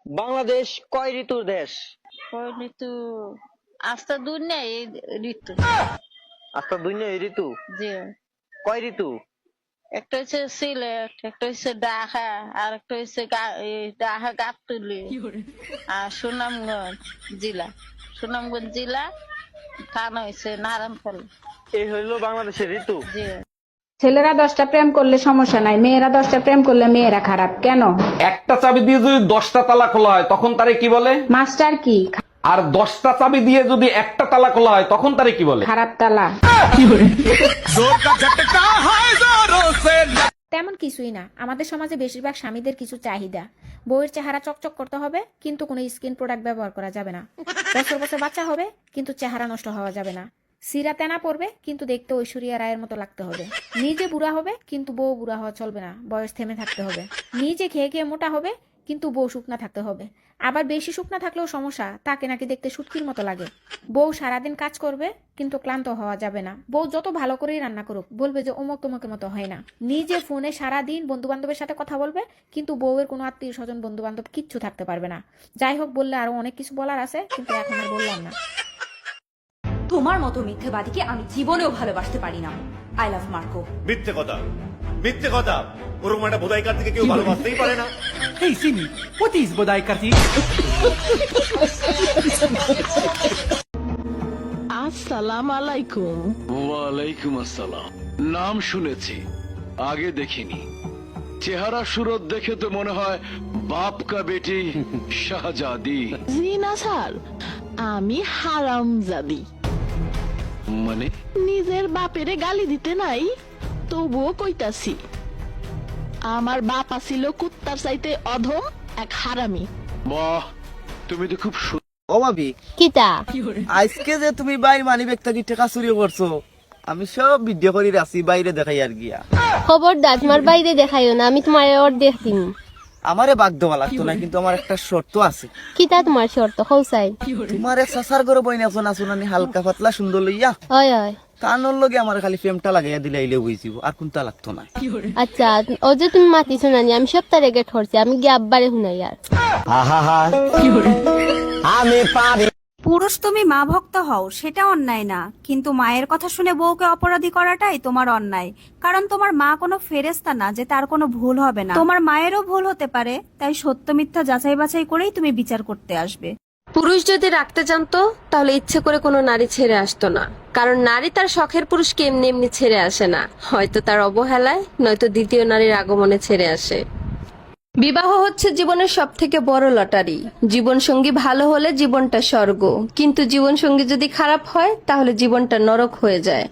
বাংলাদেশ কয় ঋতুর দেশ? কয় ঋতু? আস্তা দুনিয়া এই ঋতু। আচ্ছা, দুনিয়া এই ঋতু। জি, কয় ঋতু? একটা হচ্ছে সিলেট, একটা হচ্ছে ঢাকা, আর একটা হচ্ছে ঢাকা গাবতলী আর সুনামগঞ্জ জেলা থানা হয়েছে নারায়ণখালী। এই হইলো বাংলাদেশের ঋতু। জি, ছেলেরা 10টা প্রেম করলে সমস্যা নাই, মেয়েরা 10টা প্রেম করলে মেয়েরা খারাপ কেন? একটা চাবি দিয়ে যদি 10টা তালা খোলা হয় তখন তারে কি বলে? মাস্টার কি? আর 10টা চাবি দিয়ে যদি একটা তালা খোলা হয় তখন তারে কি বলে? খারাপ তালা। তেমন কিছুই না। আমাদের সমাজে বেশিরভাগ স্বামীদের কিছু চাহিদা। বউয়ের চেহারা চকচক করতে হবে, কিন্তু কোনো স্কিন প্রোডাক্ট ব্যবহার করা যাবে না। বছর বছর বাচ্চা হবে, কিন্তু চেহারা নষ্ট হওয়া যাবে না। সিরা তেনা পড়বে, কিন্তু দেখতে ঐশ্বরিয়া রায়ের মতো লাগতে হবে। নিজে বুড়া হবে, কিন্তু বউ বুড়া হওয়া চলবে না, বয়স থেমে থাকতে হবে। নিজে খেয়ে খেয়ে মোটা হবে, কিন্তু বউ শুকনা থাকতে হবে। আবার বেশি শুকনা থাকলেও সমস্যা, তাকে নাকি দেখতে শুটকির মতো লাগে। বউ সারাদিন কাজ করবে, কিন্তু ক্লান্ত হওয়া যাবে না। বউ যত ভালো করেই রান্না করুক, বলবে যে অমুক তমুকের মতো হয় না। নিজে ফোনে সারাদিন বন্ধু বান্ধবের সাথে কথা বলবে, কিন্তু বউয়ের কোনো আত্মীয় স্বজন বন্ধু বান্ধব কিচ্ছু থাকতে পারবে না। যাই হোক, বললে আরো অনেক কিছু বলার আছে, কিন্তু এখন আর বললাম না। তোমার মতো মিথ্যেবাদীকে আমি জীবনেও ভালোবাসতে পারি না। I love Marco. মিথ্যে কথা, মিথ্যে কথা। ওরকম একটা বোধাইকার থেকে কেউ ভালোবাসতেই পারে না। Hey Simi, what is Bodai Karti? আসসালাম আলাইকুম। ওয়ালাইকুম আসসালাম। নাম শুনেছি, আগে দেখিনি। চেহারা সুরত দেখে তো মনে হয় বাপ কা বেটি শাহজাদি। জি না স্যার, আমি হারামজাদি। মানে? নিজের বাপেরে গালি দিতে নাই, তবুও কইতাছি। আমার বাপ আছিল কুত্তার চাইতে অধম এক হারামি। বাহ, তুমি তো খুব ও ভাবি, কিতা আজকে যে তুমি বাইর মানি ব্যাগ থেকে টাকা চুরি করছো, আমি সব ভিডিও করে রাখছি, বাইরে দেখাই আর গিয়া। খবরদার তোমার বাইরে দেখাইও না, আমি তোমার ওর দেখতিম। আমারে বাগ দেওয়া লাগতো না, কিন্তু আমার একটা শর্ত আছে। কিতা তোমার শর্ত কৌসাই? তোমার এক সাসার ঘরে বই না শোনানি হালকা পাতলা সুন্দর লইয়া ওই ওই কানোর লগে আমার খালি ফ্রেমটা লাগাইয়া দিলে আইলে বুঝিব, আর কোনটা লাগতো না। আচ্ছা, ও যে তুমি মাতি শুনানি, আমি সব তার আগে ঠরছি, আমি গিয়ে আব্বারে শুনাই। আর আমি পারি। পুরুষ তুমি মা ভক্ত হও, সেটা অন্যায় না, কিন্তু মায়ের কথা শুনে বউকে অপরাধী করাটাই তোমার অন্যায়। কারণ তোমার মা কোনো ফেরেশতা না যে তার কোনো ভুল হবে না। তোমার মায়েরও ভুল হতে পারে, তাই সত্য মিথ্যা যাচাই বাছাই করেই তুমি বিচার করতে আসবে। পুরুষ যদি রাখতে জানতো, তাহলে ইচ্ছে করে কোনো নারী ছেড়ে আসতো না। কারণ নারী তার শখের পুরুষকে এমনি এমনি ছেড়ে আসে না, হয়তো তার অবহেলায়, নয়তো দ্বিতীয় নারীর আগমনে ছেড়ে আসে। বিবাহ হচ্ছে জীবনের সব থেকে বড় লটারি। জীবন সঙ্গী ভালো হলে জীবনটা স্বর্গ, কিন্তু জীবন সঙ্গী যদি খারাপ হয় তাহলে জীবনটা নরক হয়ে যায়।